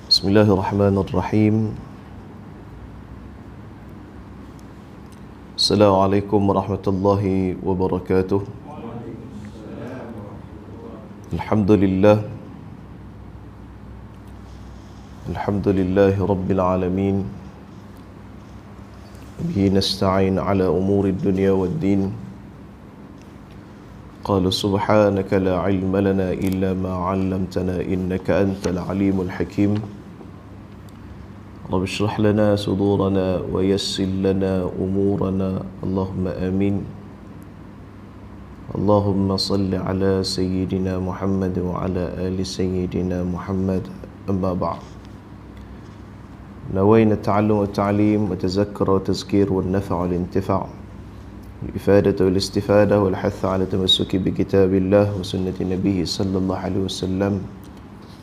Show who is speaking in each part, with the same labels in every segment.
Speaker 1: Bismillahirrahmanirrahim. Assalamualaikum warahmatullahi wabarakatuh. Alhamdulillah. Alhamdulillahi rabbil alamin. Bihi nasta'in ala umuri dunya waddin. Qala subhanaka la ilma lana illa ma 'allamtana innaka antal alimul hakim. Rabbi shrah lana sudurana wa yassir lana umurana. Allahumma amin. Allahumma salli ala sayyidina Muhammad wa ala ali sayyidina Muhammad. Amma ba'd. نوينا التعلم والتعليم وتذكر والتذكير والنفع والانتفاع والإفادة والاستفادة والحث على التمسك بكتاب الله وسنة نبيه صلى الله عليه وسلم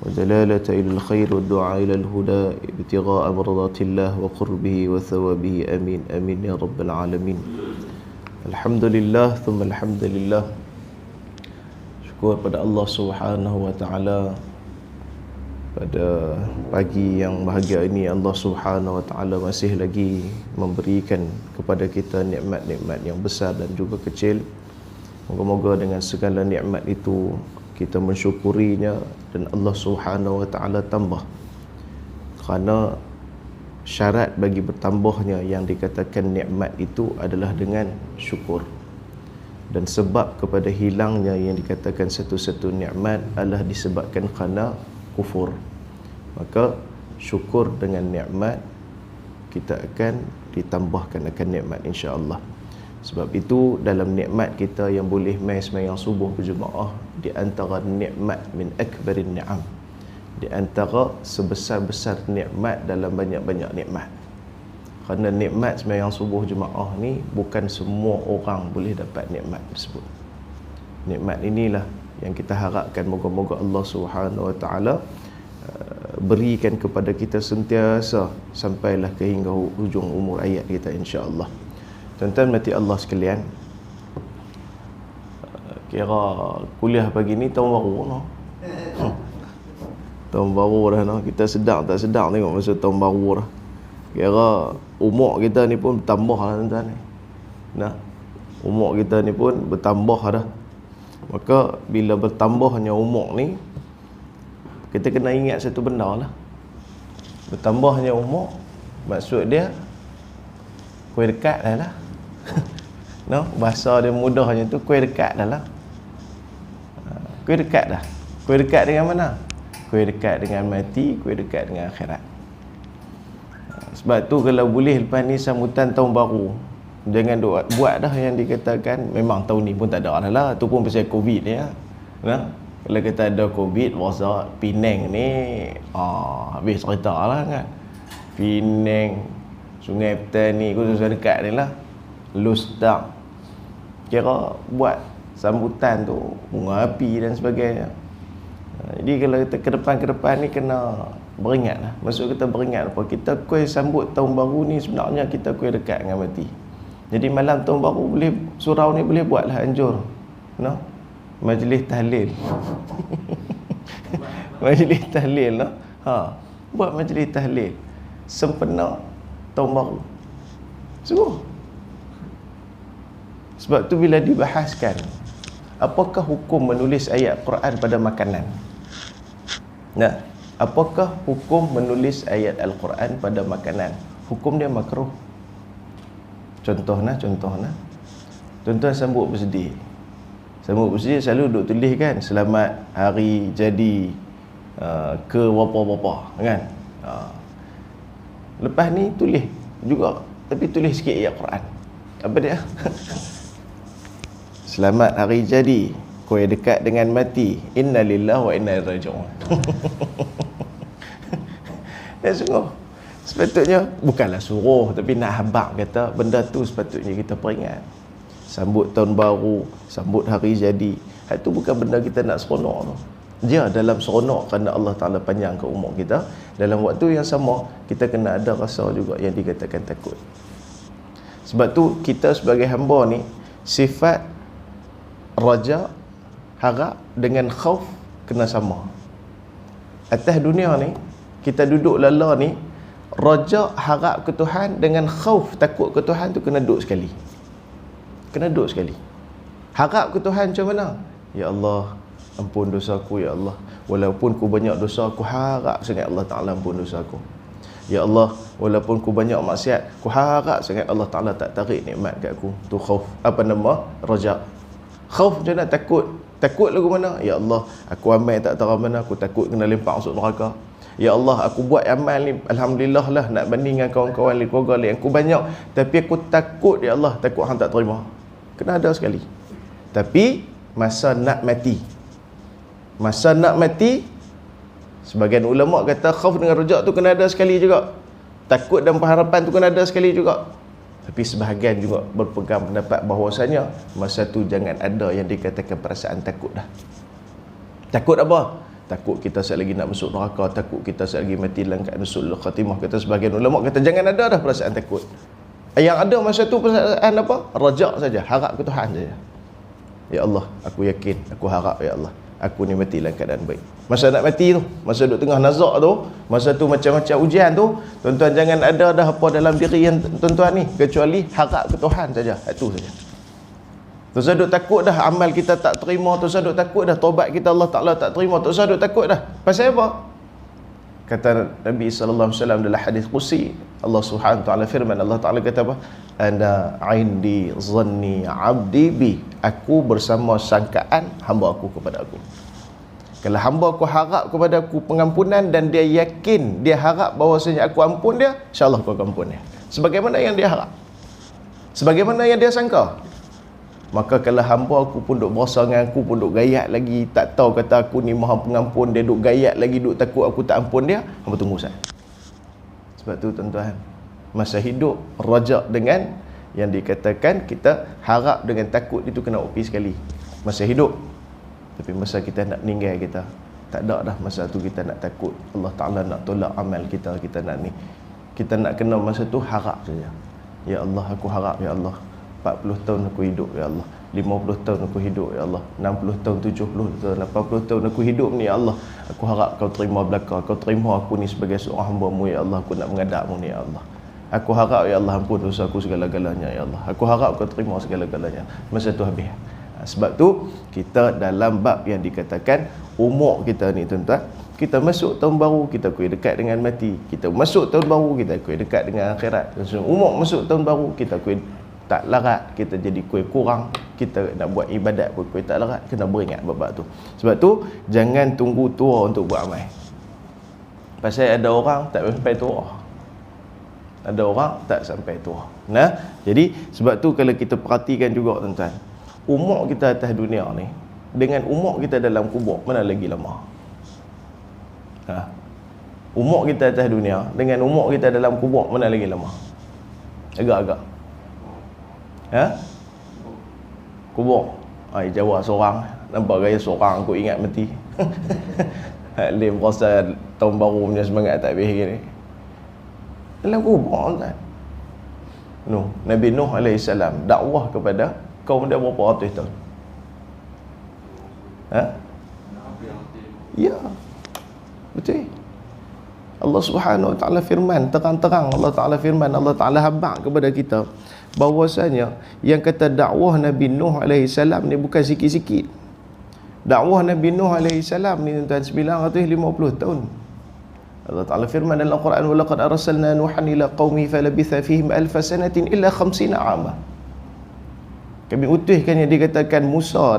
Speaker 1: ودلالة إلى الخير والدعاء إلى الهدى ابتغاء مرضات الله وقربه وثوابه آمين آمين يا رب العالمين. الحمد لله ثم الحمد لله. Syukur pada Allah Subhanahu wa taala, pada pagi yang bahagia ini Allah Subhanahu wa taala masih lagi memberikan kepada kita nikmat-nikmat yang besar dan juga kecil. Moga-moga dengan segala nikmat itu kita mensyukurinya dan Allah Subhanahu wa taala tambah. Kerana syarat bagi bertambahnya yang dikatakan nikmat itu adalah dengan syukur. Dan sebab kepada hilangnya yang dikatakan satu-satu nikmat adalah disebabkan kerana kufur. Maka syukur dengan nikmat kita akan ditambahkan akan nikmat insya-Allah. Sebab itu dalam nikmat kita yang boleh mai sembahyang subuh berjemaah, di antara nikmat min akbarin ni'am, di antara sebesar-besar nikmat dalam banyak-banyak nikmat. Kerana nikmat sembahyang subuh jemaah ni bukan semua orang boleh dapat nikmat tersebut. Nikmat inilah yang kita harapkan moga-moga Allah Subhanahu wa taala berikan kepada kita sentiasa sampailah ke hingga hujung umur ayat kita insya-Allah. Tuan-tuan mati Allah sekalian, kira kuliah pagi ni tahun baru no. Tahun baru dah no. Kita sedang tak sedang tengok masa tahun baru dah. Kira umur kita ni pun bertambah lah tuan-tuan. Nah, umur kita ni pun bertambah dah. Maka bila bertambahnya umur ni, kita kena ingat satu benda lah. Bertambahnya umur, maksud dia kuih dekat dah lah. No, bahasa dia mudahnya tu kuih dekat dah lah. Kuih dekat dah. Kuih dekat dengan mana? Kuih dekat dengan mati, kuih dekat dengan akhirat. Sebab tu kalau boleh lepas ni sambutan tahun baru, jangan buat dah yang dikatakan memang tahun ni pun tak ada dah lah. Tu pun pasal Covid ni ya. Nah, kalau kita ada Covid, rasa Penang ni habis cerita lah kan. Penang, Sungai Petani, khususnya dekat ni lah, Lustak, kira buat sambutan tu, bunga api dan sebagainya. Jadi kalau kita ke depan ni kena beringat lah. Maksud kita beringat apa? Kita kuih sambut tahun baru ni sebenarnya kita kuih dekat dengan mati. Jadi malam tahun baru boleh, surau ni boleh buat lah anjur, no? Majlis tahlil. Majlis tahlil no? Buat majlis tahlil sempena tahun baru. Sungguh. Sebab tu bila dibahaskan apakah hukum menulis ayat Quran pada makanan? Nah, apakah hukum menulis ayat Al-Quran pada makanan? Hukum dia makruh. Contohnya tuan-tuan sambut bersedih. Sambut bersedih selalu duk tulis kan, selamat hari jadi ke berapa-berapa kan. Lepas ni tulis juga, tapi tulis sikit ayat Quran. Apa dia? Selamat hari jadi, kuih dekat dengan mati, inna lillahi wa inna ilaihi raji'un. Ya sungguh, sepatutnya bukanlah suruh, tapi nak habaq kata benda tu sepatutnya kita peringat. Sambut tahun baru, sambut hari jadi, itu bukan benda kita nak seronok tu. Dia dalam seronok kerana Allah Ta'ala panjangkan umur kita. Dalam waktu yang sama, kita kena ada rasa juga yang dikatakan takut. Sebab tu kita sebagai hamba ni, sifat raja, harap dengan khauf kena sama. Atas dunia ni, kita duduk lala ni, raja harap ke Tuhan dengan khauf takut ke Tuhan tu kena duduk sekali. Kena duduk sekali. Harap ke Tuhan macam mana? Ya Allah, ampun dosa aku ya Allah. Walaupun ku banyak dosa, aku harap sangat Allah Ta'ala ampun dosa aku. Ya Allah, walaupun ku banyak maksiat, ku harap sangat Allah Ta'ala tak tarik nikmat kat aku. Tu khauf. Apa nama? Raja. Khauf macam mana? Takut. Takut lagu mana? Ya Allah, aku amal tak tahu mana, aku takut kena lempar masuk neraka. Ya Allah, aku buat amal ni alhamdulillah lah, nak banding dengan kawan-kawan keluarga lain aku banyak, tapi aku takut ya Allah, takut hang tak terima. Kena ada sekali. Tapi masa nak mati, masa nak mati, sebagian ulama kata khauf dengan rujak tu kena ada sekali juga. Takut dan pengharapan tu kena ada sekali juga. Tapi sebahagian juga berpegang pendapat bahawasanya masa tu jangan ada yang dikatakan perasaan takut dah. Takut apa? Takut kita sekali lagi nak masuk neraka, takut kita sekali lagi mati dalam keadaan su'ul khatimah. Kata sebahagian ulama kata jangan ada dah perasaan takut. Yang ada masa tu perasaan apa? Rajak saja, harap ke Tuhan saja. Ya Allah, aku yakin, aku harap ya Allah, aku ni mati dalam keadaan baik. Masa nak mati tu, masa duduk tengah nazak tu, masa tu macam-macam ujian tu, tuan-tuan jangan ada dah apa dalam diri yang tuan-tuan ni, kecuali harap ke Tuhan saja. Itu saja. Tuan-tuan duduk takut dah amal kita tak terima, tuan-tuan duduk takut dah taubat kita Allah Ta'ala tak terima, tuan-tuan duduk takut dah. Pasal apa? Kata Nabi SAW dalam hadis qudsi, Allah Subhanahu Wa Ta'ala firman, Allah Ta'ala kata apa? Ana indi zanni abdi bi. Aku bersama sangkaan hamba aku kepada aku. Kalau hamba aku harap kepada aku pengampunan dan dia yakin, dia harap bahawasanya aku ampun dia, insya-Allah aku akan ampun dia. Sebagaimana yang dia harap, sebagaimana yang dia sangka. Maka kalau hamba aku pun duk berasa dengan aku pun duk gayat lagi, tak tahu kata aku ni Maha Pengampun, dia duk gayat lagi, duk takut aku tak ampun dia, hamba tunggu sat. Sebab tu tuan-tuan, masa hidup rajak dengan yang dikatakan kita harap dengan takut itu kena upi sekali masa hidup. Tapi masa kita nak meninggal kita tak ada dah masa tu kita nak takut Allah Ta'ala nak tolak amal kita, kita nak ni, kita nak kena masa tu harap saja. Ya Allah, aku harap ya Allah 40 tahun aku hidup ya Allah, 50 tahun aku hidup ya Allah, 60 tahun, 70 tahun, 80 tahun aku hidup ni ya Allah, aku harap kau terima belaka, kau terima aku ni sebagai seorang hamba-Mu ya Allah, aku nak menghadap-Mu ni ya Allah. Aku harap ya Allah ampun dosa aku segala-galanya ya Allah, aku harap kau terima segala-galanya. Masa tu habis. Sebab tu kita dalam bab yang dikatakan umur kita ni tuan-tuan, kita masuk tahun baru kita kuih dekat dengan mati, kita masuk tahun baru kita kuih dekat dengan akhirat. Umur masuk tahun baru kita kuih tak larat, kita jadi kuih kurang, kita nak buat ibadat pun kuih tak larat, kena beringat bab tu. Sebab tu jangan tunggu tua untuk buat amal. Pasal ada orang tak sampai tua, ada orang tak sampai tua. Nah, jadi sebab tu kalau kita perhatikan juga tuan-tuan, umur kita atas dunia ni dengan umur kita dalam kubur mana lagi lama? Umur kita atas dunia dengan umur kita dalam kubur mana lagi lama? Agak-agak. Kubur. Jawab seorang, nampak gaya seorang aku ingat mati. Dia berasa tahun baru punya semangat tak habis gini. Dalam kubur tuan. Nabi Nuh AS dakwah kepada kaum dia berapa ratus tahun? Ya, betul. Allah Subhanahu Wa Ta'ala firman terang-terang, Allah Ta'ala firman, Allah Ta'ala habaq kepada kita bahawasanya yang kata dakwah Nabi Nuh AS ni bukan sikit-sikit. Dakwah Nabi Nuh AS ni tuan 950 tahun. Allah Ta'ala firman dalam Quran, walaqad arsalna nuhan ila qaumi falabitha fihim alf sanatin illa 50 'ama. Kami utuskan yang dikatakan Musa,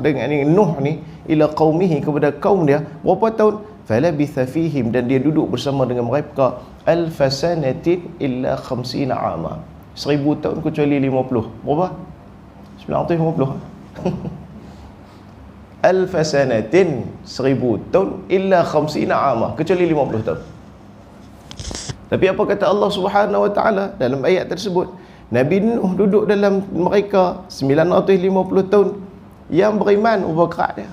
Speaker 1: dengan Nuh ni ila qaumihi kepada kaum dia berapa tahun? Falabitha fihim, dan dia duduk bersama dengan mereka alf sanatin illa 50 'ama. 1000 tahun kecuali 50. Berapa? 950. Alf sanatin 1000 tahun illa 50 'ama, kecuali 50 tahun. Tapi apa kata Allah Subhanahu Wa Ta'ala dalam ayat tersebut? Nabi Nuh duduk dalam mereka 950 tahun. Yang beriman berapa dia?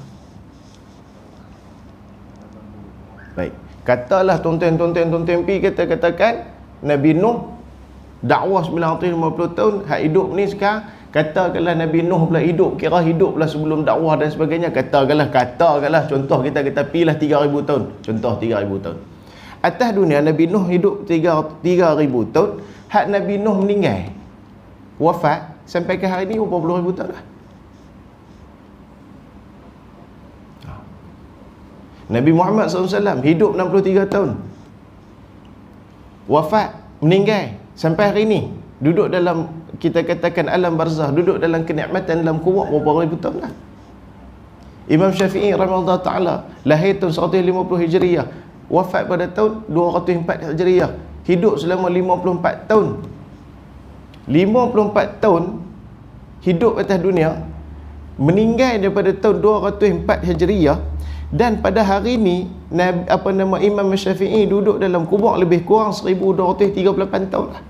Speaker 1: Baik, katalah tuan-tuan pi kita katakan Nabi Nuh dakwah 950 tahun, hak hidup ni sekarang Katakanlah Nabi Nuh pula hidup, kira hidup pula sebelum dakwah dan sebagainya. Katakanlah contoh kita pilih 3,000 tahun. Contoh 3,000 tahun. Atas dunia Nabi Nuh hidup 3,000 tahun. Hak Nabi Nuh meninggal, wafat, sampai ke hari ni berapa puluh ribu tahun lah. Nabi Muhammad SAW hidup 63 tahun, wafat, meninggal, sampai hari ni duduk dalam, kita katakan alam barzah, duduk dalam kenikmatan dalam kubur berapa ribu tahun lah. Imam Syafi'i rahimahullah ta'ala lahir tahun 150 Hijriyah, wafat pada tahun 204 Hijriyah, hidup selama 54 tahun. 54 tahun hidup atas dunia, meninggal daripada tahun 204 Hijriyah. Dan pada hari ni Imam Syafi'i duduk dalam kubur lebih kurang 1238 tahun lah.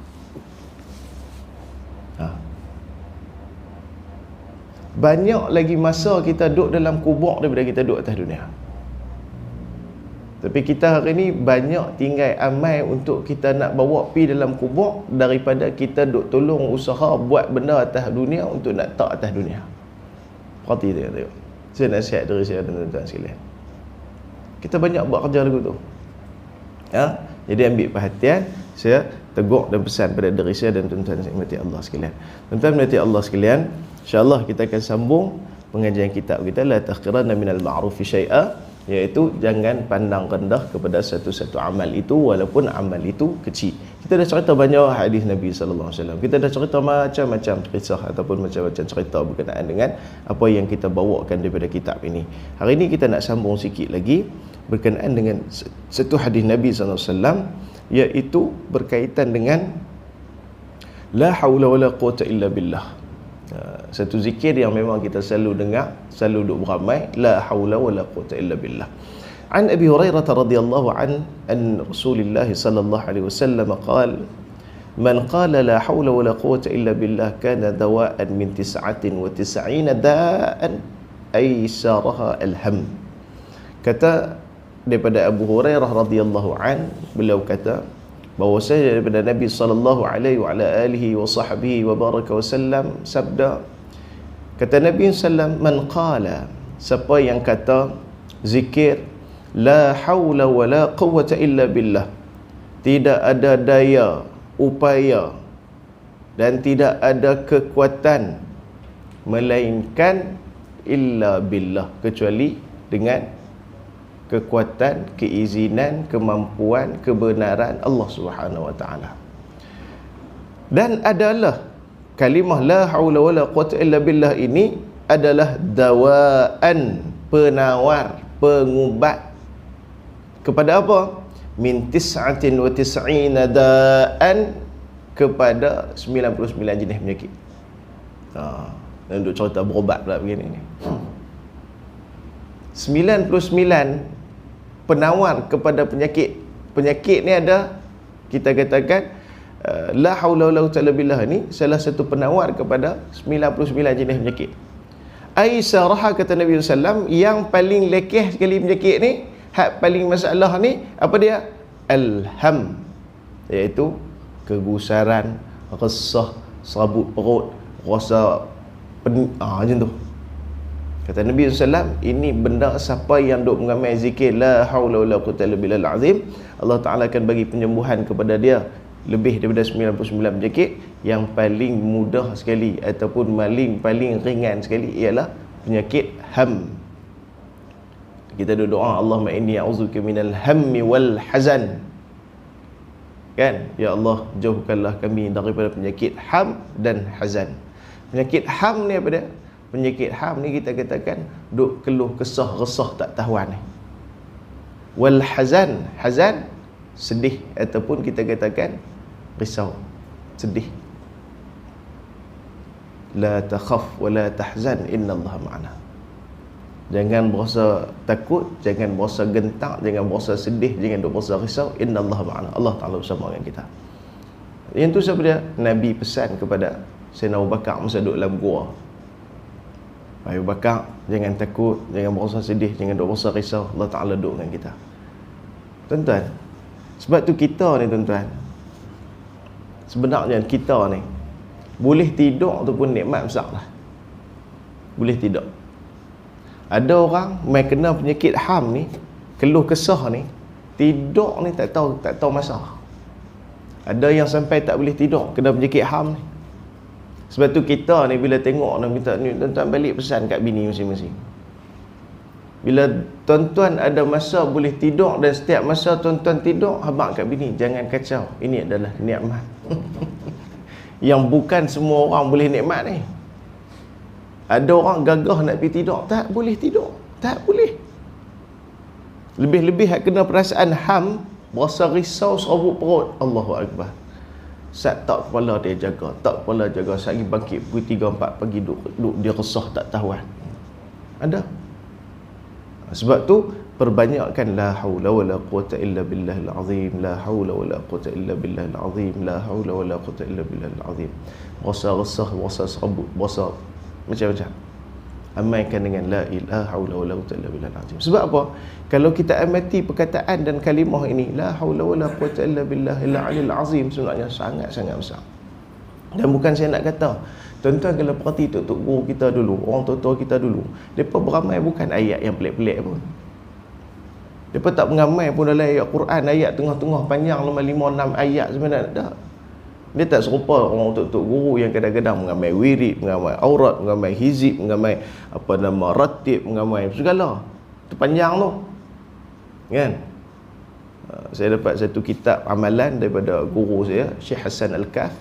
Speaker 1: Banyak lagi masa kita duduk dalam kubur daripada kita duduk atas dunia. Tapi kita hari ni banyak tinggal amal untuk kita nak bawa pi dalam kubur daripada kita duk tolong usaha buat benda atas dunia untuk nak tak atas dunia. Perhati tengok. Saya nasihat dari saya dan tuan-tuan sekalian. Kita banyak buat kerja lagu tu. Jadi ambil perhatian, saya tegur dan pesan pada diri saya dan tuan-tuan yang dirahmati Allah sekalian. Tuan-tuan dirahmati Allah sekalian, insya-Allah kita akan sambung pengajian kitab kita La Tahqiranna Minal Ma'rufi Syai'a, iaitu jangan pandang rendah kepada satu-satu amal itu walaupun amal itu kecil. Kita dah cerita banyak hadis Nabi sallallahu alaihi wasallam. Kita dah cerita macam-macam kisah ataupun macam-macam cerita berkenaan dengan apa yang kita bawakan daripada kitab ini. Hari ini kita nak sambung sikit lagi berkenaan dengan satu hadis Nabi sallallahu alaihi wasallam, iaitu berkaitan dengan la haula wala quwwata illa billah. Satu zikir yang memang kita selalu dengar, selalu duk beramai, la haula wala quwwata illa billah. An Abi Hurairah radhiyallahu an Rasulillah sallallahu alaihi wasallam qala man qala la haula wala quwwata illa billah kana dawa'an min 99 da'an aysaraha alham. Kata daripada Abu Hurairah radhiyallahu an, beliau kata bahwasanya daripada Nabi sallallahu alaihi wa ala alihi wa sahbihi wa baraka wasallam sabda, kata Nabi sallam, man qala, siapa yang kata zikir la haula wala quwwata illa billah, tidak ada daya upaya dan tidak ada kekuatan melainkan illa billah, kecuali dengan kekuatan, keizinan, kemampuan, kebenaran Allah Subhanahu wa taala. Dan adalah kalimah la haula wala quwwata illa billah ini adalah dawaan, penawar, pengubat kepada apa? Min 99 da'an, kepada 99 jenis penyakit. Dan duk cerita berobat pula begini ni. 99 penawar kepada penyakit. Penyakit ni ada, kita katakan la haula wala quwwata illa billah ni salah satu penawar kepada 99 jenis penyakit. Aisarah, kata Nabi sallallahu alaihi wasallam, yang paling lekeh sekali penyakit ni, hak paling masalah ni apa dia? Alham, iaitu kegusaran, resah, serabut perut, rasa macam tu. Kata Nabi SAW, ini benda siapa yang duk mengamal zikir la haula wala quwwata illa billahil azim, Allah Ta'ala akan bagi penyembuhan kepada dia lebih daripada 99 penyakit. Yang paling mudah sekali ataupun paling ringan sekali ialah penyakit ham. Kita doa, Allahumma inni a'udzubika minal hammi wal hazan. Kan? Ya Allah, jauhkanlah kami daripada penyakit ham dan hazan. Penyakit ham ni apa dia? Penyakit ham ni kita katakan duk keluh kesah resah tak tahuan ni. Wal hazan, hazan sedih ataupun kita katakan risau, sedih. La takhaf wa la tahzan innallaha ma'ana. Jangan berasa takut, jangan berasa gentar, jangan berasa sedih, jangan berasa risau, innallaha ma'ana. Allah Ta'ala bersama dengan kita. Yang tu siapa dia? Nabi pesan kepada Sayyidina Abu Bakar masa duduk dalam gua. Abu Bakar, jangan takut, jangan berasa sedih, jangan berasa risau, Allah Ta'ala duduk dengan kita. Tuan-tuan, sebab tu kita ni tuan-tuan, sebenarnya kita ni Boleh tidur tu pun nikmat besar lah. Boleh tidur. Ada orang mai kena penyakit ham ni, keluh kesah ni, tidur ni tak tahu masa. Ada yang sampai tak boleh tidur kena penyakit ham ni. Sebab tu kita ni bila tengok nak minta ni, tuan-tuan balik pesan kat bini masing-masing. Bila tuan-tuan ada masa boleh tidur dan setiap masa tuan-tuan tidur, habaq kat bini, jangan kacau. Ini adalah nikmat. Yang bukan semua orang boleh nikmat ni. Ada orang gagah nak pergi tidur, tak boleh tidur. Tak boleh. Lebih-lebih kena perasaan ham, berasa risau serabut perut. Allahu Akbar. Sat tak kepala dia jaga, tak kepala jaga. Sat lagi bangkit pukul 3, 4 pagi duduk dia resah tak tahuan. Ada. Sebab tu perbanyakkan la haula wala quwata illa billahil azim, la haula wala quwata illa billahil azim, la haula wala quwata illa billahil azim. Rasa resah, rasa serabut, rasa macam-macam. Amaikan dengan la ilaha haula wala quwata illa billahil azim. Sebab apa? Kalau kita amati perkataan dan kalimah ini, la haula wala quwata illa billahil aliyil azim, sebenarnya sangat-sangat besar. Dan bukan saya nak kata, tuan-tuan kalau perhati tok guru kita dulu, orang tua-tua kita dulu, mereka beramal bukan ayat yang pelik-pelik pun. Mereka tak mengamal pun dalam ayat Quran, ayat tengah-tengah panjang 5, 6 ayat sebenarnya. Tak. Dia tak serupa orang tok guru yang kadang-kadang mengamal wirid, mengamal aurat, mengamal hizib, mengamal ratib, mengamal segala. Itu panjang tu. Kan? Saya dapat satu kitab amalan daripada guru saya, Syekh Hassan Al-Kaf,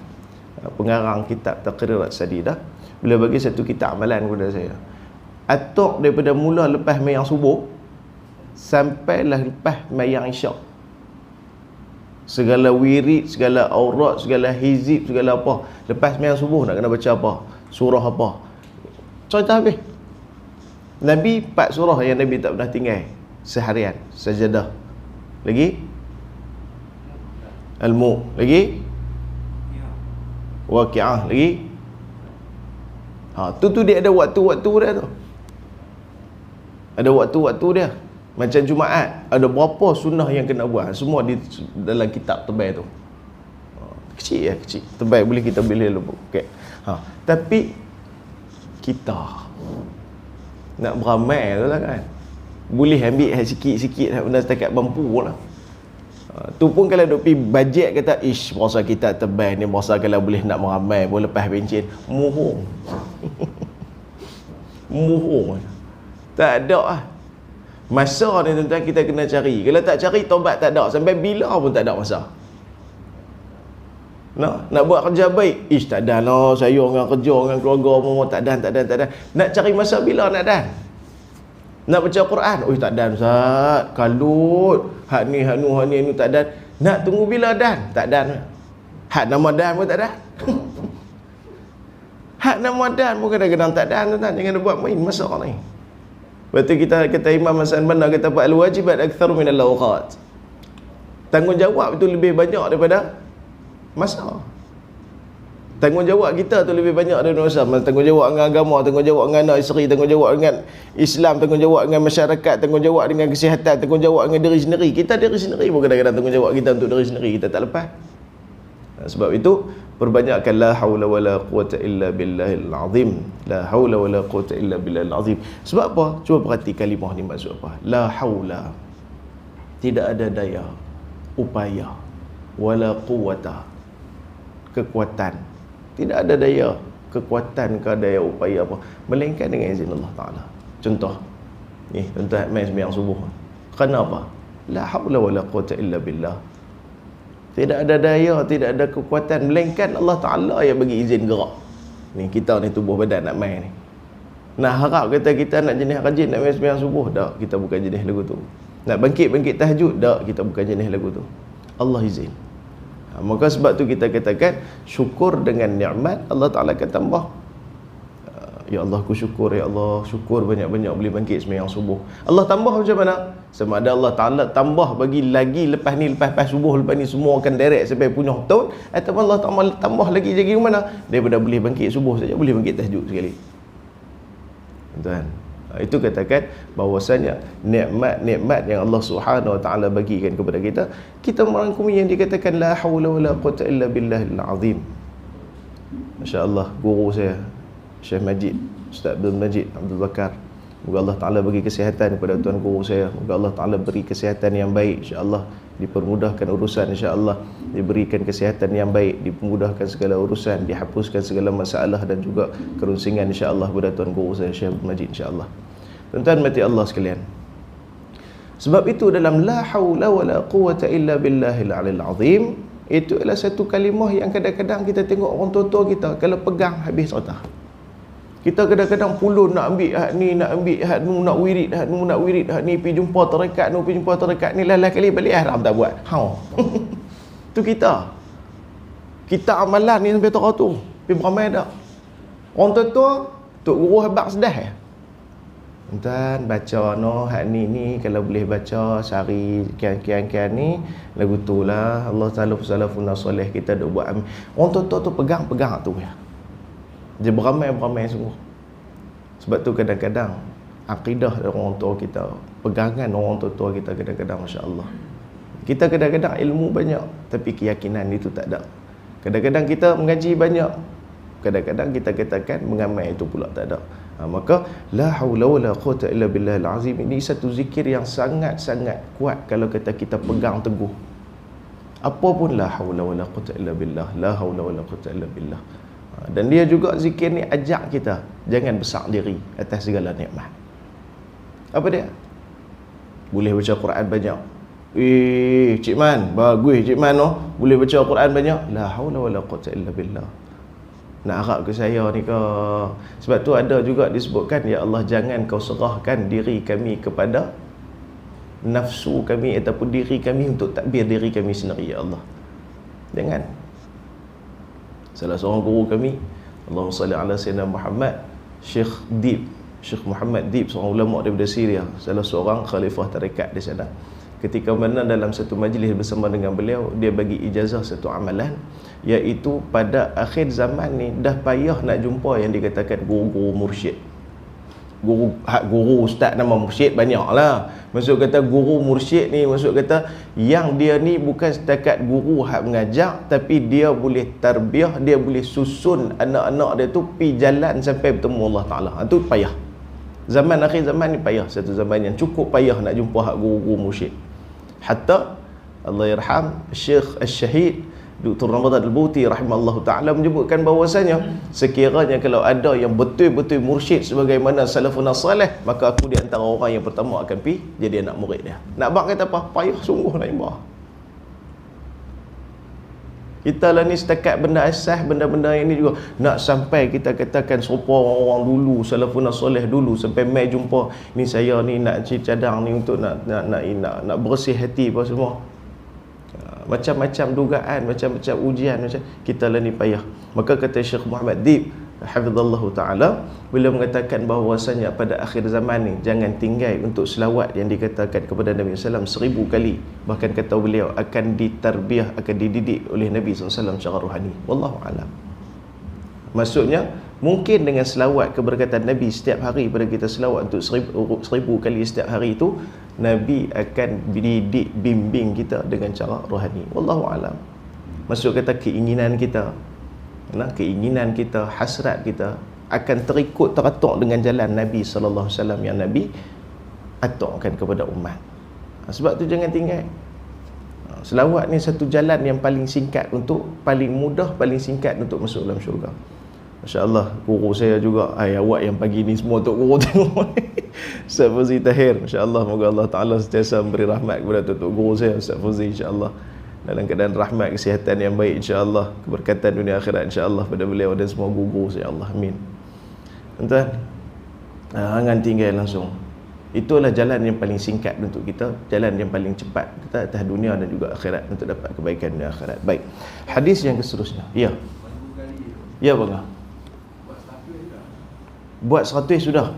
Speaker 1: pengarang kitab Taqrirat Sadidah. Bila bagi satu kitab amalan kepada saya, atok daripada mula lepas mayang subuh sampailah lepas mayang isyak, segala wirid, segala aurat, segala hizib, segala apa, lepas mayang subuh nak kena baca apa, surah apa, cerita habis. Nabi 4 surah yang Nabi tak pernah tinggal seharian. Sajadah, lagi Al-Mulk, lagi Waqi'ah, lagi tu dia ada waktu-waktu dia tu. Ada waktu-waktu dia. Macam Jumaat, ada berapa sunnah yang kena buat, semua di dalam kitab tebal tu. Kecil ya, kecil. Tebal boleh kita boleh lebuk. Okay. Tapi kita nak beramal tu lah kan. Boleh ambil sikit-sikit benda setakat mampu lah. Tu pun kalau duk pergi bajet kata, ish, berasa kita tebal ni, berasa kalau boleh nak meramal pun lepas bencin. Muhung. Muhung. Tak ada lah. Masa ni tuan-tuan kita kena cari. Kalau tak cari, taubat tak ada. Sampai bila pun tak ada masa. Nak buat kerja baik, ish, tak ada lah. Saya dengan kerja, dengan keluarga pun tak ada. Nak cari masa bila nak dan? Nak baca Quran, tak dan Ustaz, kalut. Hak ni tak dan. Nak tunggu bila dan? Tak dan. Hak nama dan pun tak dan. Hak nama dan pun kadang-kadang tak dan, tuan-tuan. Jangan buat main masa ni. Lepas tu kita kata Imam Hasan Banna kata, al-wajibat akthar min al-awqat. Tanggungjawab itu lebih banyak daripada masa. Tanggungjawab kita tu lebih banyak daripada masa. Tanggungjawab dengan agama, tanggungjawab dengan anak isteri, tanggungjawab dengan Islam, tanggungjawab dengan masyarakat, tanggungjawab dengan kesihatan, tanggungjawab dengan diri sendiri. Kita diri sendiri pun kadang-kadang tanggungjawab kita untuk diri sendiri kita tak lepas. Sebab itu perbanyakkan la haula wala quwata illa billahil azim. La haula wala quwata illa billahil azim. Sebab apa? Cuba perhati kalimah ni maksud apa? La haula, tidak ada daya, upaya, wala quwata, kekuatan. Tidak ada daya, kekuatan ke daya upaya apa, melainkan dengan izin Allah Ta'ala. Contoh ni, tuan-tuan mai sembahyang subuh. Kenapa? La haula wala quwata illa billah. Tidak ada daya, tidak ada kekuatan, melainkan Allah Ta'ala yang bagi izin gerak. Ni kita ni tubuh badan nak main ni. Nak harap kata kita nak jenis rajin nak main sembahyang subuh, tak, kita bukan jenis lagu tu. Nak bangkit tahajud, tak, kita bukan jenis lagu tu. Allah izin. Maka sebab tu kita katakan syukur dengan nikmat Allah Ta'ala akan tambah. Ya Allah, aku syukur, ya Allah, syukur banyak-banyak boleh bangkit sembahyang subuh. Allah tambah macam mana? Sama ada Allah Ta'ala tambah bagi lagi lepas ni, lepas subuh, lepas ni semua akan direct sampai punya tahun, ataupun Allah Ta'ala tambah lagi jadi mana? Daripada boleh bangkit subuh saja, boleh bangkit tahajud sekali. Tuan, itu katakan bahawasanya nikmat-nikmat yang Allah Subhanahu Wa Ta'ala bagikan kepada kita, kita merangkumi yang dikatakan la haula wala quwata illa billahil azim. Masya-Allah, guru saya Syekh Majid, Ustaz Abdul Majid Abdul Bakar. Moga Allah Ta'ala bagi kesihatan kepada tuan guru saya. Moga Allah Ta'ala beri kesihatan yang baik, insya-Allah. Dipermudahkan urusan, insya-Allah. Diberikan kesihatan yang baik, dipermudahkan segala urusan, dihapuskan segala masalah dan juga kerunsingan, insya-Allah, kepada tuan guru saya Syekh Abdul Majid, insya-Allah. Tuan-tuan mati Allah sekalian, sebab itu dalam la haula wala quwata illa billahil alil azim, itu adalah satu kalimah yang kadang-kadang kita tengok orang tua-tua kita kalau pegang habis otak. Kita kadang-kadang pulun nak ambil hak ni, nak ambil hak nu, nak wirid hak nu, nak wirid hak ni, pergi jumpa tarekat nu, pergi jumpa tarekat ni, lalah kali balik haram tak buat. Tu kita amalan ni sampai tak tu. Pergi beramai tak. Orang tua-tua tok guru habaq sedah. Tuan baca no hak ni kalau boleh baca sehari kian-kian ni lagu tu lah. Allah Taala salafun soleh kita duk buat. Orang tua-tua tu pegang tu ya. Dia beramai sungguh. Sebab tu kadang-kadang akidah orang tua kita, pegangan orang tua kita kadang-kadang masya-Allah. Kita kadang-kadang ilmu banyak tapi keyakinan itu tak ada. Kadang-kadang kita mengaji banyak, kadang-kadang kita katakan mengamal itu pula tak ada. Maka la haula wala quwata illa billahil azim ini satu zikir yang sangat-sangat kuat kalau kita pegang teguh. Apa pun la haula wala quwata illa billah, la haula wala quwata illa billah. Dan dia juga zikir ni ajak kita jangan besar diri atas segala nikmat. Apa dia? Boleh baca Quran banyak. Cik Man, bagus Cik Man oh. Boleh baca Quran banyak. La haula wala quwata illa billah. Nak harap ke saya ni ke? Sebab tu ada juga disebutkan, ya Allah jangan kau serahkan diri kami kepada nafsu kami ataupun diri kami untuk takbir diri kami sendiri, ya Allah. Jangan. Salah seorang guru kami, Allahumma salli ala sayyidina Muhammad, Syekh Muhammad Dib, seorang ulama daripada Syria, salah seorang khalifah tarekat di sana. Ketika mana dalam satu majlis bersama dengan beliau, dia bagi ijazah satu amalan, iaitu pada akhir zaman ni dah payah nak jumpa yang dikatakan guru-guru mursyid. Guru ustaz nama mursyid banyaklah. Maksud kata guru mursyid ni, maksud kata yang dia ni bukan setakat guru hak mengajar, tapi dia boleh tarbiyah, dia boleh susun anak-anak dia tu pi jalan sampai bertemu Allah Taala. Itu payah. Zaman akhir zaman ni payah, satu zaman yang cukup payah nak jumpa hak guru-guru mursyid. Hatta Allah yarham Syekh Al-Syahid Dr. Ramadan Al-Buti rahimahullah ta'ala menyebutkan bahawasanya sekiranya kalau ada yang betul-betul mursyid sebagaimana salafun salih, maka aku di antara orang yang pertama akan pergi jadi anak murid dia. Nak bak kata apa? Payah sungguh nak imbah. Kita lah ni setakat benda asas, benda-benda ini juga nak sampai kita katakan serupa orang-orang dulu, salafun salih dulu, sampai mai jumpa ni saya ni nak cadang ni untuk nak bersih hati apa semua. Macam-macam dugaan, macam-macam ujian, macam kita lah ni payah. Maka kata Syekh Muhammad Dib hafizallahu ta'ala, bila mengatakan bahawasanya pada akhir zaman ni jangan tinggal untuk selawat yang dikatakan kepada Nabi SAW 1000 kali. Bahkan kata beliau akan ditarbiyah, akan dididik oleh Nabi SAW secara rohani. Wallahu a'lam. Maksudnya mungkin dengan selawat keberkatan Nabi setiap hari pada kita selawat untuk 1000 kali setiap hari itu, Nabi akan dididik, bimbing kita dengan cara rohani. Wallahu a'lam. Maksud kata keinginan kita, hasrat kita akan teratur dengan jalan Nabi sallallahu alaihi wasallam yang Nabi aturkan kepada umat. Sebab tu jangan tinggal. Selawat ni satu jalan yang paling singkat untuk, paling mudah, paling singkat untuk masuk dalam syurga. Masya-Allah, guru saya juga, awak yang pagi ni semua untuk guru tengok. Ustaz Fauzi Tahir, insya-Allah moga Allah Taala sentiasa memberi rahmat kepada tok guru saya Ustaz Fauzi, insya-Allah dalam keadaan rahmat, kesihatan yang baik, insya-Allah, keberkatan dunia akhirat insya-Allah pada beliau dan semua guru saya, Allah amin. Tuan-tuan, jangan tinggal langsung. Itulah jalan yang paling singkat untuk kita, jalan yang paling cepat kita atas dunia dan juga akhirat untuk dapat kebaikan dunia akhirat. Baik. Hadis yang seterusnya. Ya. Ya bang. Buat 100 sudah.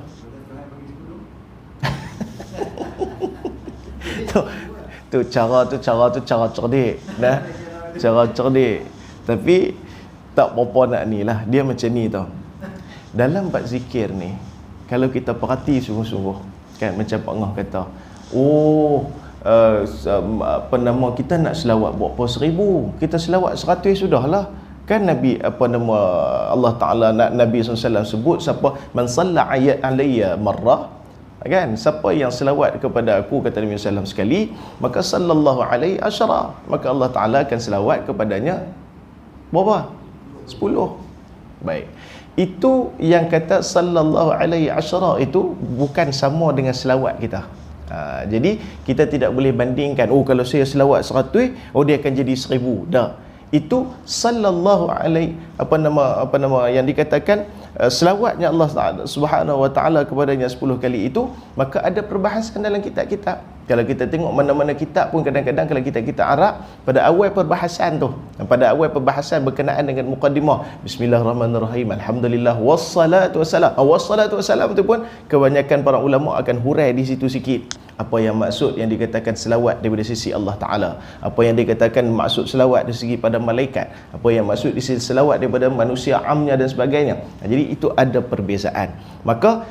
Speaker 1: tu cara cerdik dah. Cara cerdik. Tapi tak apa nak ni lah. Dia macam ni tau. Dalam bab zikir ni, kalau kita perhati sungguh-sungguh, kan macam Pak Ngah kata, kita nak selawat buat 1000, kita selawat 100 sudahlah. Kan Nabi Allah Taala Nabi SAW sebut, siapa man salla alayya marrah, kan, siapa yang selawat kepada aku, kata Nabi SAW sekali, maka sallallahu alaihi asyara, maka Allah Taala akan selawat kepadanya berapa? 10. Baik. Itu yang kata sallallahu alaihi asyara itu bukan sama dengan selawat kita. Jadi kita tidak boleh bandingkan, oh kalau saya selawat 100, oh dia akan jadi 1000. Dah. Itu sallallahu alaihi apa nama yang dikatakan selawatnya Allah Subhanahu wa taala kepadanya 10 kali itu, maka ada perbahasan dalam kitab-kitab. Kalau kita tengok mana-mana kitab pun, kadang-kadang kalau kita Arab, pada awal perbahasan tu, pada awal perbahasan berkenaan dengan mukadimah, bismillahirrahmanirrahim, alhamdulillah wassalatu wassalam. Wassalatu wassalam tu pun kebanyakan para ulama akan hurai di situ sikit. Apa yang maksud yang dikatakan selawat daripada sisi Allah Ta'ala, apa yang dikatakan maksud selawat dari segi pada malaikat, apa yang maksud di sisi selawat daripada manusia amnya dan sebagainya. Jadi itu ada perbezaan. Maka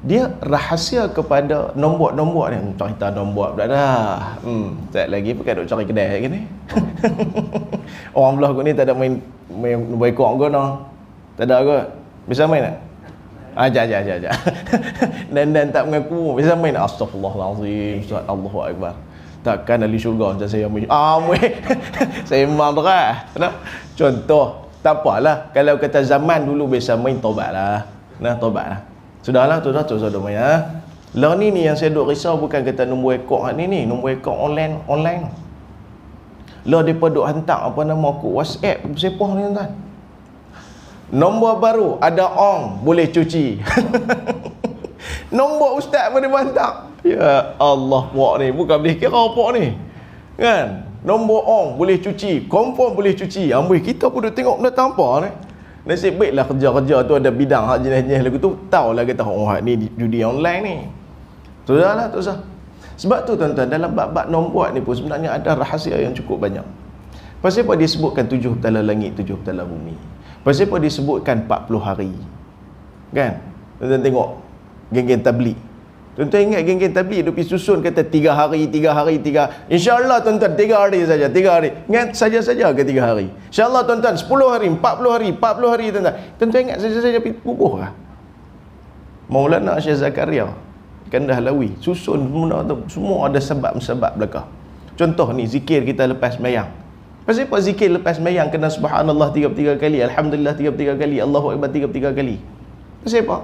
Speaker 1: dia rahsia kepada nombor-nombor ni. Cerita nombor pula dah. Tak lagi pakai duk cari kedai lagi ni. Orang belah aku ni tak ada main boykot ke no. Tak ada ke? Bisa main tak? Aja. Dan tak mengaku. Bisa main. Astaghfirullahalazim. Ustaz, Allahu akbar. Takkan ahli syurga macam saya main. Saya memang terah. Contoh, tak apalah. Kalau kata zaman dulu biasa main, tobatlah. Tobatlah. Sudahlah, tu dah main. Lah ni yang saya duk risau bukan kata nombor ekor ni, nombor ekor online. Lah depa duk hantar kod WhatsApp sepah ni tuan. Nombor baru ada boleh cuci. Nombor ustaz pun dia hantar. Ya Allah, puak ni bukan boleh kira puak ni. Kan? Nombor boleh cuci, confirm boleh cuci. Amboi, kita pun duk tengok benda tanpa ni. Nasib baiklah kerja-kerja tu ada bidang hak jenis-jenis lagu tu, tahulah kata ni judi online ni. Sudahlah, tak usah. Sebab tu tuan-tuan, dalam bab-bab nombor ni pun sebenarnya ada rahsia yang cukup banyak. Pasal apa disebutkan 7 petala langit, 7 petala bumi? Pasal apa disebutkan 40 hari? Kan? Tuan-tuan tengok geng-geng tabligh. Tuan-tuan ingat geng-geng tabligh dia pergi susun kata 3 hari. InsyaAllah tuan-tuan 3 hari saja, 3 hari. Ingat saja-saja ke 3 hari? InsyaAllah tuan-tuan 10 hari, 40 hari tuan-tuan. Tuan-tuan ingat saja-saja pergi kubuh kah? Maulana Syekh Zakaria Kandahlawi susun semua ada sebab-sebab belakang. Contoh ni zikir kita lepas sembahyang. Pasal apa zikir lepas sembahyang kena subhanallah 33 kali, alhamdulillah 33 kali, Allahu akbar 33 kali? Pasal apa?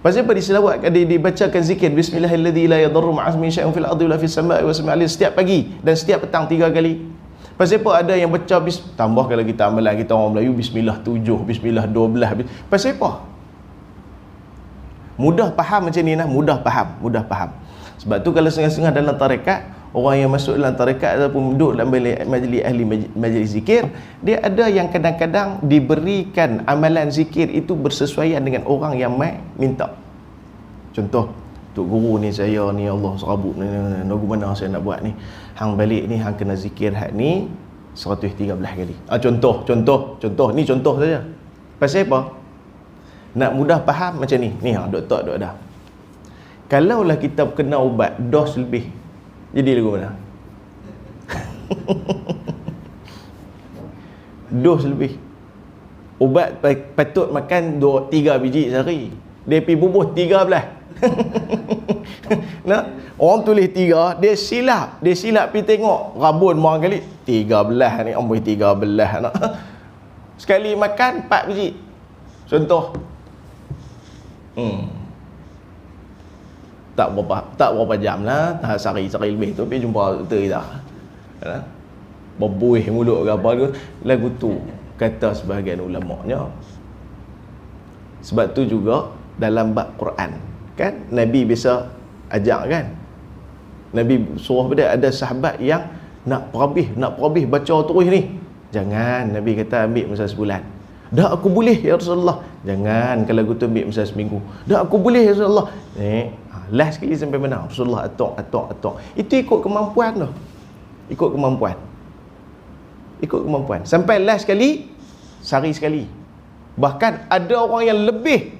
Speaker 1: Pasal apa diselawatkan, dibacakan zikir bismillahilladzi la yadurru ma'asmihi syai'un fil ardi wala fis samai wa sami'al setiap pagi dan setiap petang 3 kali? Pasal apa ada yang baca tambah kalau kita amalan kita orang Melayu bismillah 7, bismillah 12. Pasal apa? Mudah faham macam ni nah, mudah faham. Sebab tu kalau setengah-setengah dalam tarekat, orang yang masuk dalam tarekat ataupun duduk dalam majlis ahli majlis zikir, dia ada yang kadang-kadang diberikan amalan zikir itu bersesuaian dengan orang yang minta. Contoh, Tok Guru ni saya ni Allah serabut ni, lagu mana saya nak buat ni, hang balik ni hang kena zikir hak ni 113 kali. Contoh ni contoh saja. Pasal apa? Nak mudah faham macam ni. Ni doktor duk dah. Kalaulah kita kena ubat dos lebih, jadi lagu mana? Dos lebih. Ubat patut makan 3 biji sehari. Dia pergi bubuh 13. Nah, orang tulis 3, dia silap pergi tengok rabun orang kali 13 ni, amboi 13 nak. Sekali makan 4 biji. Contoh. Tak berapa jam lah, sehari lebih tu pergi jumpa doktor kita. Berbuih mulut ke apa tu. Lagu tu kata sebahagian ulama'nya. Sebab tu juga dalam bab Quran kan, Nabi biasa ajak kan, Nabi suruh pada ada sahabat yang nak perhabis baca terus ni. Jangan, Nabi kata ambil masa sebulan. Dah aku boleh ya Rasulullah. Jangan, kalau aku tu ambil masa seminggu. Dah aku boleh ya Rasulullah. Last sekali sampai mana? Rasulullah atok. Itu ikut kemampuan tu. Ikut kemampuan. Sampai last sekali, sehari sekali. Bahkan ada orang yang lebih,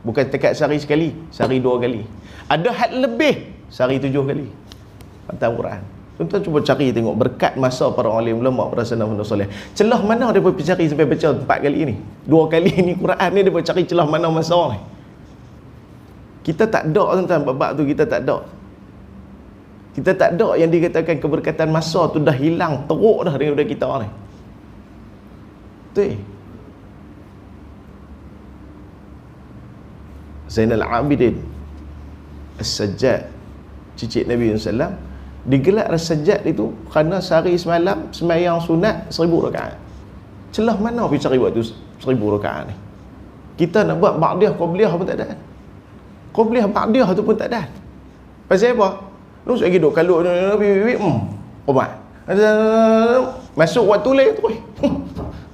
Speaker 1: bukan dekat sehari sekali, sehari 2 kali. Ada had lebih, sehari 7 kali. Khatam Quran. Tuan-tuan cuba cari tengok berkat masa para alim ulama para salaf soleh. Celah mana dia boleh cari sampai baca 4 kali ni? 2 kali ni Quran ni dia boleh cari celah mana masa ni? Kita tak ada tuan-tuan, bab tu kita tak ada. Kita tak ada yang dikatakan keberkatan masa tu dah hilang teruk dah daripada kita ni. Betul. Zainal Abidin As-Sajjad, cicit Nabi SAW, digelar As-Sajjad itu kerana sehari semalam sembahyang sunat 1000 rakaat. Celah mana pergi cari waktu 1000 rakaat ni? Kita nak buat ba'diyah, qabliyah pun tak ada. Qabliyah, ba'diyah tu pun tak ada. Pasal apa? Lu lagi duk kalau Omat. Masuk waktu lain tu.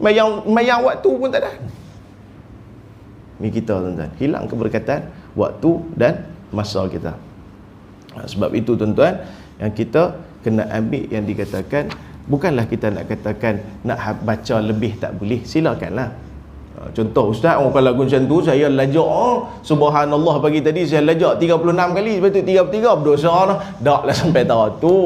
Speaker 1: Mayang waktu pun tak ada. Ni kita tuan-tuan, hilang keberkatan waktu dan masa kita. Sebab itu tuan-tuan, yang kita kena ambil yang dikatakan, bukanlah kita nak katakan nak baca lebih tak boleh, silakanlah. Contoh, ustaz, kalau lagu macam tu saya lajak subhanallah pagi tadi saya lajak 36 kali, lepas tu 33 berdosa dah. Taklah sampai tahu tu.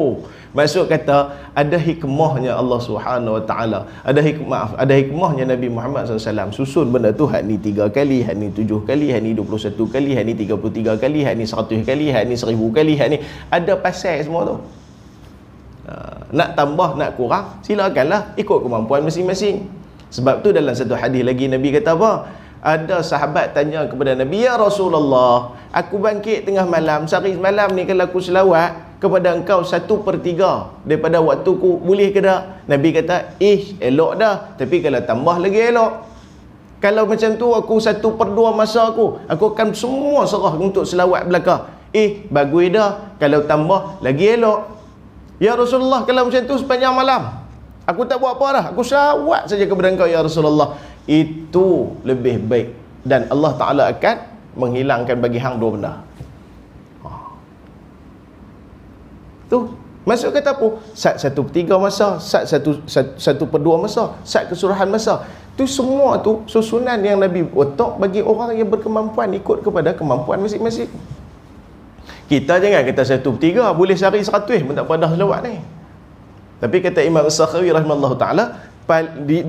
Speaker 1: Maksud kata ada hikmahnya Allah Subhanahu Wa Taala. Ada hikmahnya Nabi Muhammad SAW susun benda tu, hak ni 3 kali, hak ni 7 kali, hak ni 21 kali, hak ni 33 kali, hak ni 100 kali, hak ni 1000 kali, hak ni ada pasal semua tu. Nak tambah, nak kurang, silakanlah, ikut kemampuan masing-masing. Sebab tu dalam satu hadis lagi Nabi kata apa? Ada sahabat tanya kepada Nabi, ya Rasulullah, aku bangkit tengah malam, sehari semalam ni kalau aku selawat kepada engkau 1/3 daripada waktuku, boleh ke tak? Nabi kata, elok dah, tapi kalau tambah lagi elok. Kalau macam tu aku 1/2 masa aku akan semua serah untuk selawat belaka. Bagus dah, kalau tambah lagi elok. Ya Rasulullah, kalau macam tu sepanjang malam aku tak buat apa dah, aku selawat saja kepada engkau ya Rasulullah, itu lebih baik, dan Allah Ta'ala akan menghilangkan bagi hang 2 benda. Tu maksud kata apa? Sat 1/3 masa, sat 1/2 masa, sat keseluruhan masa. Tu semua tu susunan yang Nabi letak bagi orang yang berkemampuan, ikut kepada kemampuan masing-masing. Kita jangan kata 1/3 boleh sehari 100 pun tak pada selawat ni. Tapi kata Imam As-Sakhawi rahimahullah ta'ala,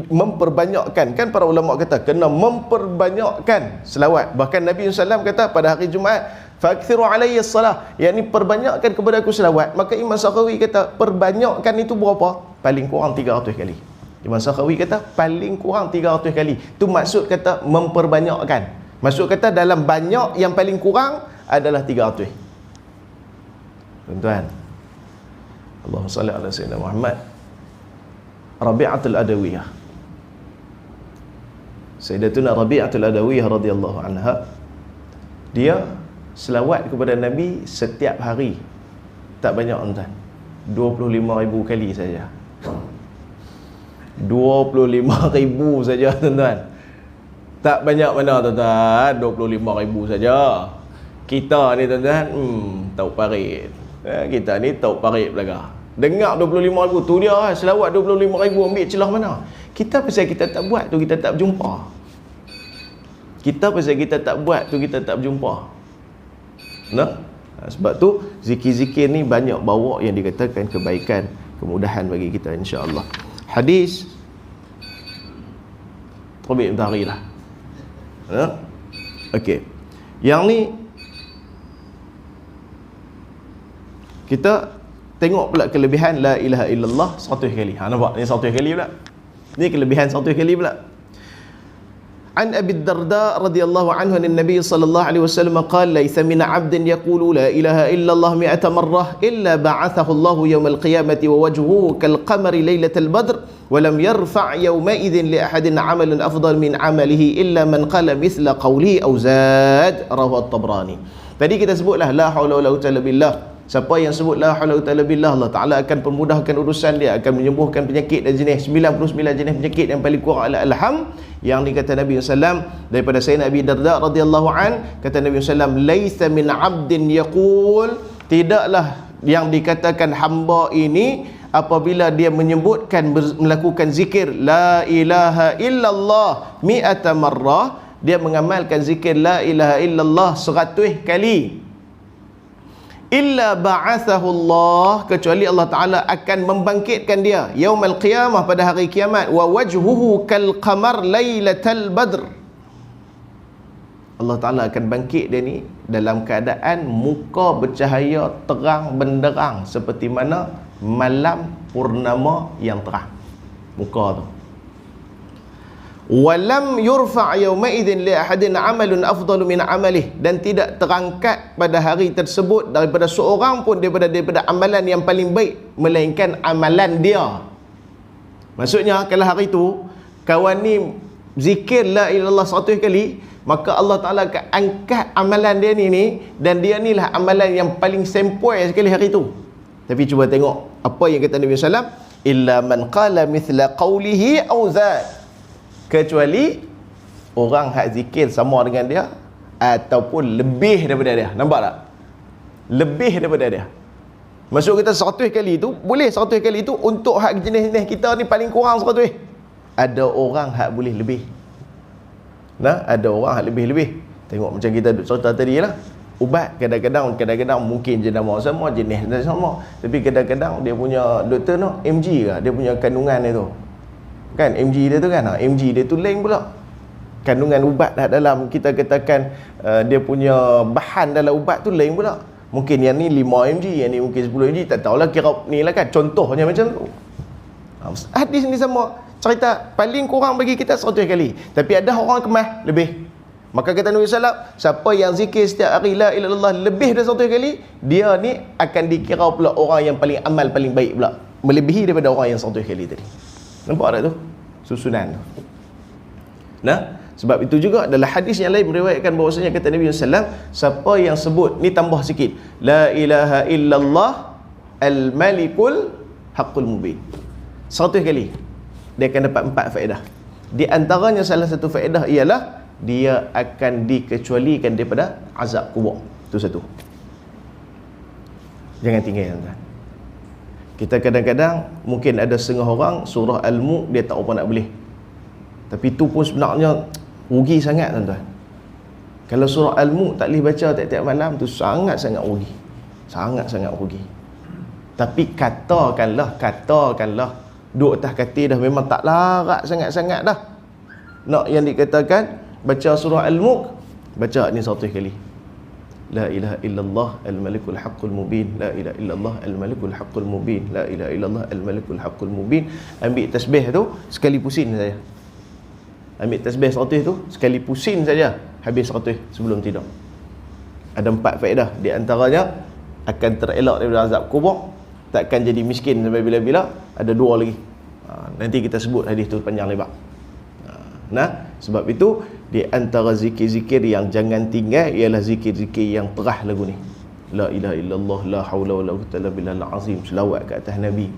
Speaker 1: memperbanyakkan, kan para ulama kata kena memperbanyakkan selawat. Bahkan Nabi SAW kata pada hari Jumaat, fa'akthiru alayya salah, yakni perbanyakkan kepada aku selawat. Maka Imam Sakhawi kata perbanyakkan itu berapa? Paling kurang 300 kali. Imam Sakhawi kata paling kurang 300 kali. Itu maksud kata memperbanyakkan. Maksud kata dalam banyak yang paling kurang adalah 300. Tuan-tuan, Allahumma salli ala sayyidina Muhammad. Rabi'atul Adawiyah, Sayyidatuna Rabi'atul Adawiyah radhiyallahu anha, dia selawat kepada Nabi setiap hari tak banyak tuan, 25,000 kali saja. 25,000 saja tuan-tuan. Tak banyak mana tuan-tuan, 25,000 saja. Kita ni tuan-tuan, tahu parit. Kita ni tahu parit belaka. Dengar 25,000 tu dia, selawat 25,000, ambil celah mana? Kita pasal kita tak buat tu kita tak berjumpa. Kita pasal kita tak buat tu kita tak berjumpa. Nah, sebab tu zikir-zikir ni banyak bawa yang dikatakan kebaikan, kemudahan bagi kita insya-Allah. Hadis Rabi' bin Hari lah. Okey. Yang ni kita tengok pula kelebihan la ilaha illallah 100 kali. Nampak ni 100 kali pula. Ni kelebihan 100 kali pula. An Abi Darda radhiyallahu anhu an Nabi sallallahu alaihi wasallam qala laitha min 'abdin yaqulu la ilaha illallah 100 marrah illa ba'athahu Allah yawm al-qiyamati wa wajhuhu kal qamari lailatal badr wa lam yarfa' yawma idzin li ahadin 'amalan afdal min 'amalihi illa man qala mithla qawli aw zad, rawahu at-Tabrani. Tadi kita sebutlah la haula wala quwwata illa billah. Siapa yang sebut la haula wala billah, Allah Ta'ala akan permudahkan urusan dia, akan menyembuhkan penyakit dan jenis 99 jenis penyakit yang paling kurang adalah alham. Yang dikata Nabi SAW daripada Sayyidina Abi Darda radhiyallahu an, kata Nabi SAW, laisa min 'abdin yaqul, tidaklah yang dikatakan hamba ini apabila dia menyebutkan, melakukan zikir la ilaha illallah 100 marrah, dia mengamalkan zikir la ilaha illallah 100 kali, illa ba'athahu Allah, kecuali Allah Ta'ala akan membangkitkan dia yaumal qiyamah, pada hari kiamat, wa wajhuhu kal qamar lailatal badr. Allah Ta'ala akan bangkit dia ni dalam keadaan muka bercahaya terang benderang seperti mana malam purnama yang terang muka tu. Walam yurfa' yawma idzin li ahadin 'amalun afdalu min 'amalih, dan tidak terangkat pada hari tersebut daripada seorang pun daripada amalan yang paling baik melainkan amalan dia. Maksudnya kalau hari tu kawan ni zikir la ilaha illallah 100 kali, maka Allah Ta'ala akan angkat amalan dia ni dan dia ni lah amalan yang paling sempoi sekali hari tu. Tapi cuba tengok apa yang kata Nabi SAW, illa man qala mithla qawlihi aw zat, kecuali orang hak zikir sama dengan dia ataupun lebih daripada dia. Nampak tak? Lebih daripada dia. Maksud kita 100 kali tu, boleh 100 kali tu untuk hak jenis-jenis kita ni paling kurang 100. Ada orang hak boleh lebih. Nah, ada orang hak lebih-lebih. Tengok macam kita cerita tadi lah. Ubat kadang-kadang mungkin jenama sama, jenis sama. Tapi kadang-kadang dia punya doktor tu MG ke, dia punya kandungan dia tu. Kan MG dia tu kan, MG dia tu lain pula. Kandungan ubat dalam kita katakan dia punya bahan dalam ubat tu lain pula. Mungkin yang ni 5 mg, yang ni mungkin 10 mg, tak tahulah kira ni lah kan, contohnya macam tu. Hadis ni sama, cerita paling kurang bagi kita 100 kali, tapi ada orang kemas lebih. Maka kata Nabi SAW, siapa yang zikir setiap hari la ilaha illallah lebih dari 100 kali, dia ni akan dikira pula orang yang paling amal paling baik pula, melebihi daripada orang yang 100 kali tadi. Nampak tak tu susunan tu? Nah, sebab itu juga dalam hadis yang lain meriwayatkan bahawasanya kata Nabi SAW, siapa yang sebut, ni tambah sikit, la ilaha illallah al-malikul haqqul mubin 100 kali, dia akan dapat 4 faedah. Di antaranya salah satu faedah ialah dia akan dikecualikan daripada azab kubur. Itu satu. Jangan tinggal tuan-tuan. Kita kadang-kadang mungkin ada setengah orang surah Al-Mulk dia tak apa nak boleh, tapi tu pun sebenarnya rugi sangat tuan-tuan. Kalau surah Al-Mulk tak boleh baca tiap-tiap malam, tu sangat-sangat rugi. Sangat-sangat rugi. Tapi katakanlah duduk atas katil dah memang tak larat sangat-sangat dah, nak yang dikatakan baca surah Al-Mulk, baca ni 100 kali. La ilaha illallah al-malikul haqqul mubin, la ilaha illallah al-malikul haqqul mubin, la ilaha illallah al-malikul haqqul mubin. Ambil tasbih tu sekali pusing saja. Ambil tasbih 100 tu sekali pusing saja, habis 100 sebelum tidur. Ada 4 faedah. Di antaranya akan terelak daripada azab kubur, takkan jadi miskin sampai bila-bila. Ada 2 lagi. Nanti kita sebut hadis tu panjang lebar. Nah, sebab itu di antara zikir-zikir yang jangan tinggal ialah zikir-zikir yang terah lagu ni. La ilaha illallah, la haula wala quwwata illa billahil azim, selawat ke atas Nabi.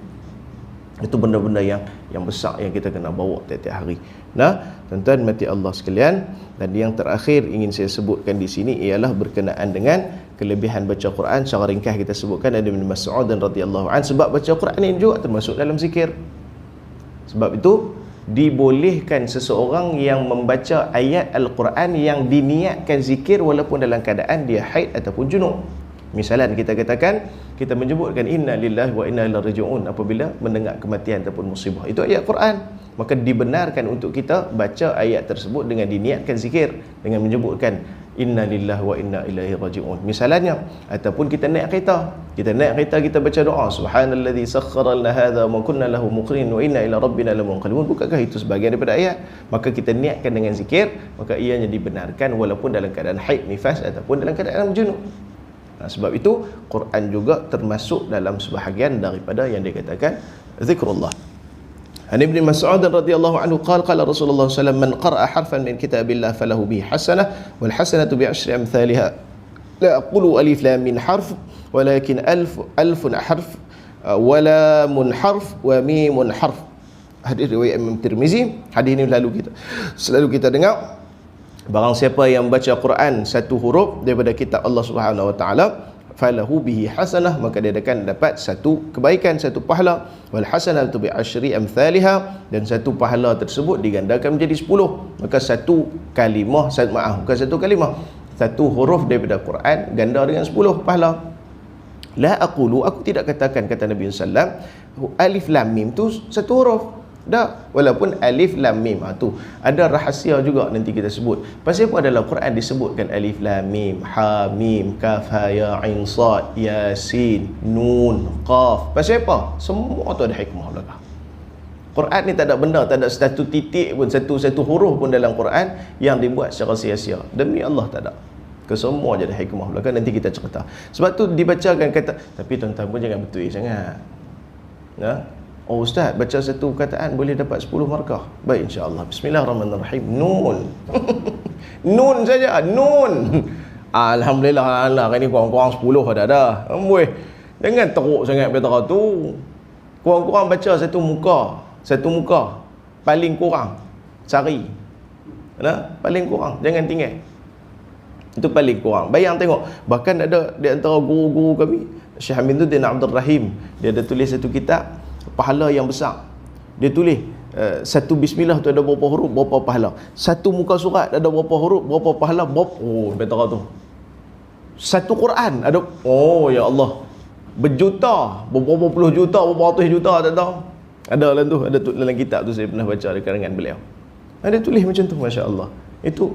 Speaker 1: Itu benda-benda yang besar yang kita kena bawa tiap-tiap hari. Nah, tuan-tuan mati Allah sekalian, dan yang terakhir ingin saya sebutkan di sini ialah berkenaan dengan kelebihan baca Quran. Secara ringkas kita sebutkan ada Ibn Mas'ud radhiyallahu anhu, sebab baca Quran ini juga termasuk dalam zikir. Sebab itu dibolehkan seseorang yang membaca ayat Al-Quran yang diniatkan zikir walaupun dalam keadaan dia haid ataupun junub. Misalan kita katakan, kita menyebutkan inna lillahi wa inna ilaihi raji'un apabila mendengar kematian ataupun musibah, itu ayat Quran, maka dibenarkan untuk kita baca ayat tersebut dengan diniatkan zikir, dengan menyebutkan inna lillahi wa inna ilaihi raji'un misalnya. Ataupun kita naik kereta, kita baca doa subhanallazi sakhkhara lana hadza wa kunna lahu muqrinin wa inna ila rabbina lamunqalibun. Bukankah itu sebahagian daripada ayat? Maka kita niatkan dengan zikir, maka ianya dibenarkan walaupun dalam keadaan haid, nifas ataupun dalam keadaan junub. Sebab itu Quran juga termasuk dalam sebahagian daripada yang dikatakan zikrullah. An Ibn Mas'ud radhiyallahu anhu qala Rasulullah sallallahu alaihi wasallam, man qara'a harfan min kitabillah falahu bihi hasanah wal hasanatu bi 10 amsalha. La aqulu alif lam min harf walakin alfun harf wa lamun harf wa mimun harf. Hadis riwayat Imam Tirmizi. Hadis ini selalu kita dengar, barang siapa yang baca Quran satu huruf daripada kitab Allah Subhanahu wa taala, falahu bihi hasanah, maka dia akan dapat satu kebaikan, satu pahala. Wal hasanatu bi 10 amsalha, dan satu pahala tersebut digandakan menjadi 10. Maka satu huruf daripada Quran ganda dengan 10 pahala. La aqulu, aku tidak katakan, kata Nabi sallam, alif lam mim tu satu huruf. Dah, walaupun alif lam mim tu ada rahasia juga nanti kita sebut. Pasal apa dalam Quran disebutkan alif lam mim, ha mim, kaf ha ya ain sad, yasin, nun, qaf. Pasal apa? Semua tu ada hikmah belaka. Quran ni tak ada benda, tak ada satu titik pun, satu huruf pun dalam Quran yang dibuat secara sia-sia. Demi Allah tak ada. Kesemua je ada hikmah belaka, nanti kita cerita. Sebab tu dibacakan kata, tapi tuan-tuan pun jangan betul sangat. Ya? Oh ustaz, baca satu kataan boleh dapat 10 markah. Baik, insya-Allah. Bismillahirrahmanirrahim. Nun. Nun saja, nun. Alhamdulillah, Allah kan ni kurang-kurang 10 dah. Amboi. Jangan teruk sangat betara tu. Kurang-kurang baca satu muka. Paling kurang cari. Nah, paling kurang, jangan tinggal. Itu paling kurang. Bayang tengok, bahkan ada di antara guru-guru kami, Syekh Hamiduddin Abdul Rahim, dia ada tulis satu kitab pahala yang besar. Dia tulis satu bismillah tu ada berapa huruf, berapa pahala. Satu muka surat ada berapa huruf, berapa pahala, berapa. Oh, betara tu. Satu Quran ada, oh ya Allah, berjuta, berapa puluh juta, berapa ratus juta, tak tahu. Ada dalam tu, ada dalam kitab tu saya pernah baca di karangan beliau. Ada tulis macam tu, masya-Allah. Itu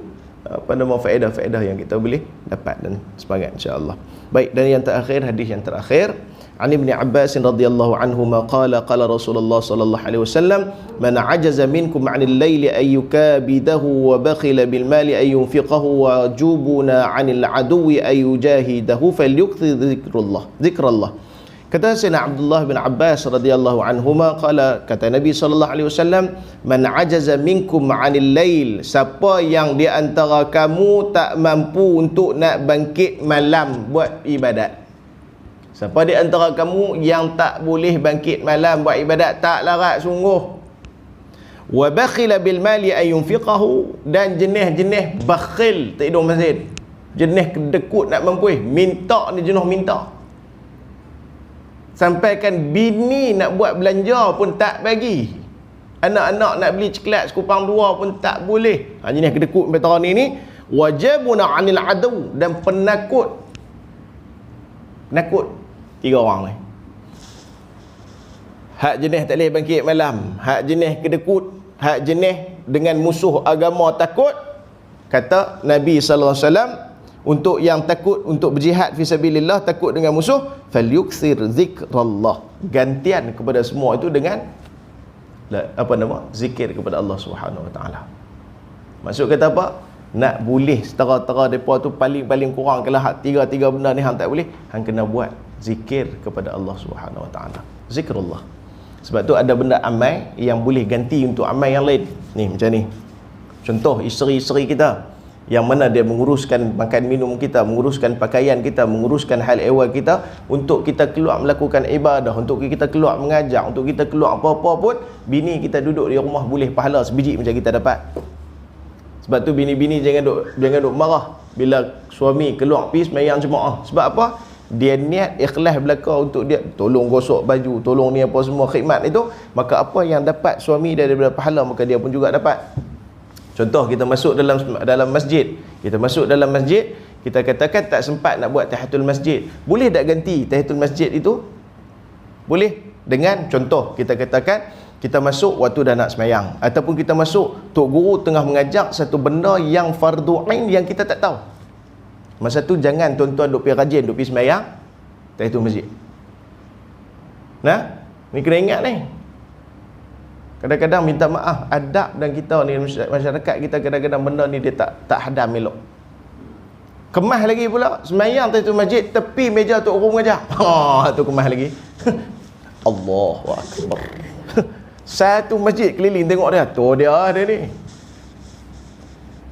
Speaker 1: apa nama faedah-faedah yang kita boleh dapat dan semangat, insya-Allah. Baik, dan yang terakhir, hadis yang terakhir, An Ibn Abbas radhiyallahu anhu qala qala Rasulullah sallallahu alaihi wasallam, man ajaza minkum 'anil laili ay yukabidahu wa bakhila bil mali ay yunfiqahu wa jubuna 'anil aduwi ay yujahidahu falyukthir zikrullah. Kata Sayyidina Abdullah bin Abbas radhiyallahu anhuma, kata Nabi sallallahu alaihi wasallam, man ajaza minkum 'anil lail, siapa yang di antara kamu tak mampu untuk nak bangkit malam buat ibadat. Siapa di antara kamu yang tak boleh bangkit malam buat ibadat, tak larat sungguh. Wa bakhila bil mali ay yunfiqahu, dan jenis-jenis bakhil tak hidung masjid. Jenis kedekut nak mampu, minta ni jenis minta. Sampaikan bini nak buat belanja pun tak bagi. Anak-anak nak beli coklat sekupang dua pun tak boleh. Jenis kedekut betara ni wajabuna 'anil adu, dan penakut. Tiga orang ni. Hak jenis tak boleh bangkit malam, hak jenis kedekut, hak jenis dengan musuh agama takut. Kata Nabi sallallahu alaihi wasallam, untuk yang takut untuk berjihad fisabilillah, takut dengan musuh, falyukthir zikrallah, gantian kepada semua itu dengan zikir kepada Allah Subhanahu wa taala. Maksud kata apa? Nak boleh setara-tara depa tu paling kurang kalau hak tiga benda ni hang tak boleh, hang kena buat zikir kepada Allah Subhanahu wa taala. Zikrullah. Sebab tu ada benda amal yang boleh ganti untuk amal yang lain. Ni macam ni. Contoh isteri-isteri kita yang mana dia menguruskan makan minum kita, menguruskan pakaian kita, menguruskan hal ehwal kita, untuk kita keluar melakukan ibadah, untuk kita keluar mengajar, untuk kita keluar apa-apa pun, bini kita duduk di rumah boleh pahala sebiji macam kita dapat. Sebab tu bini-bini jangan duk marah bila suami keluar pergi sembahyang jemaah. Sebab apa? Dia niat ikhlas belaka untuk dia tolong gosok baju, tolong ni apa semua khidmat itu, maka apa yang dapat suami daripada pahala, maka dia pun juga dapat. Contoh, kita masuk dalam masjid. Kita masuk dalam masjid, kita katakan tak sempat nak buat tahiyatul masjid. Boleh tak ganti tahiyatul masjid itu? Boleh. Dengan contoh, kita katakan kita masuk waktu dah nak semayang, ataupun kita masuk tok guru tengah mengajar satu benda yang fardu ain yang kita tak tahu. Masa tu jangan tuan-tuan duk pergi rajin, duk pergi semayang tahiyatul masjid. Nah, ni kena ingat ni. Kadang-kadang minta maaf, adab dan kita ni, masyarakat kita kadang-kadang benda ni dia tak hadam elok. Kemas lagi pula semayang tahiyatul masjid tepi meja tok guru mengajar. Tu kemas lagi. Allahu akbar. Satu masjid keliling tengok dia, tu dia ni.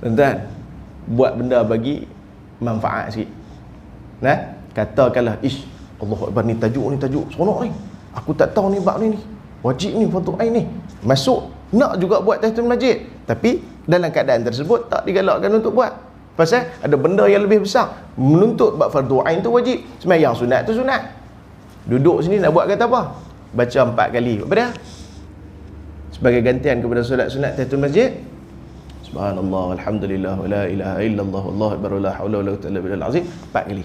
Speaker 1: Tuan-tuan, buat benda bagi manfaat sikit. Nah, katakanlah, Allahu akbar, ni tajuk seronok ni. Aku tak tahu ni bab ni. Wajib ni, fardu ain ni. Masuk nak juga buat tahiyatul masjid, tapi dalam keadaan tersebut tak digalakkan untuk buat. Pasal ada benda yang lebih besar. Menuntut bab fardu ain tu wajib, sembahyang sunat tu sunat. Duduk sini nak buat kata apa? Baca 4 kali. Apa dia? Sebagai gantian kepada solat sunat tahiyatul masjid. Subhanallah, alhamdulillah, wa la ilaha illallah, wallahu akbar, la haula wala quwwata illa billahil azim. 4 kali.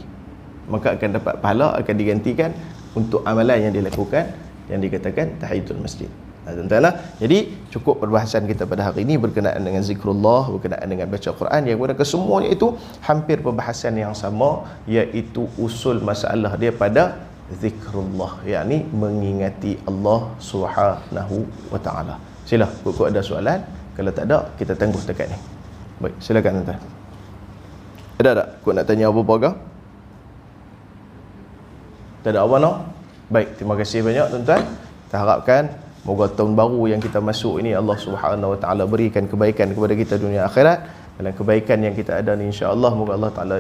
Speaker 1: maka akan dapat pahala, akan digantikan untuk amalan yang dilakukan yang dikatakan tahiyatul masjid. Tuan-tuan, jadi cukup perbahasan kita pada hari ini berkenaan dengan zikrullah, berkenaan dengan baca Quran, yang mana kesemuanya itu hampir perbahasan yang sama, iaitu usul masalah dia pada zikrullah, yakni mengingati Allah Subhanahu wa taala. Sila, kok ada soalan? Kalau tak ada, kita tangguh dekat ni. Baik, silakan tuan-tuan. Ada tak? Kok nak tanya apa-apa ke? Tak ada apa no? Baik, terima kasih banyak tuan-tuan. Kita harapkan moga tahun baru yang kita masuk ini Allah Subhanahu wa taala berikan kebaikan kepada kita dunia akhirat. Dalam kebaikan yang kita ada ni, insya-Allah moga Allah taala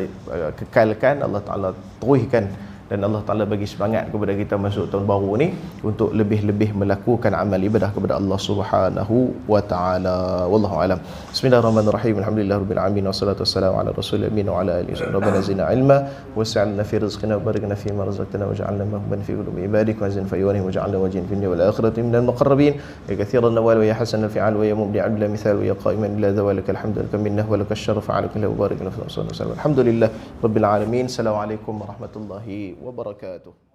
Speaker 1: kekalkan, Allah taala teruskan, dan Allah taala bagi semangat kepada kita masuk tahun baru ni untuk lebih-lebih melakukan amal ibadah kepada Allah Subhanahu wa taala. Wallahu alam. Bismillahirrahmanirrahim. Alhamdulillahirabbil alamin wassalatu wassalamu ala rasulil amin wa ala alihi wasallam. Rabbana zidna ilma was'alna fi rizqina wa barik lana fi ma razaqtana waj'alna mahban fi qulubi ibadik wa zin fi yawmihim waj'alna wajhin fi dunya wal akhirati minal muqarrabin ya kathiran nawal wa ya hasanal fi'al wa ya mubdi'a bila mithal wa ya qa'iman ila dzawalika alhamdu laka minnah wa laka asy-syaraf ala kulli wa barik lana fi sallallahu alhamdulillah rabbil alamin. Assalamualaikum warahmatullahi wabarakatuh.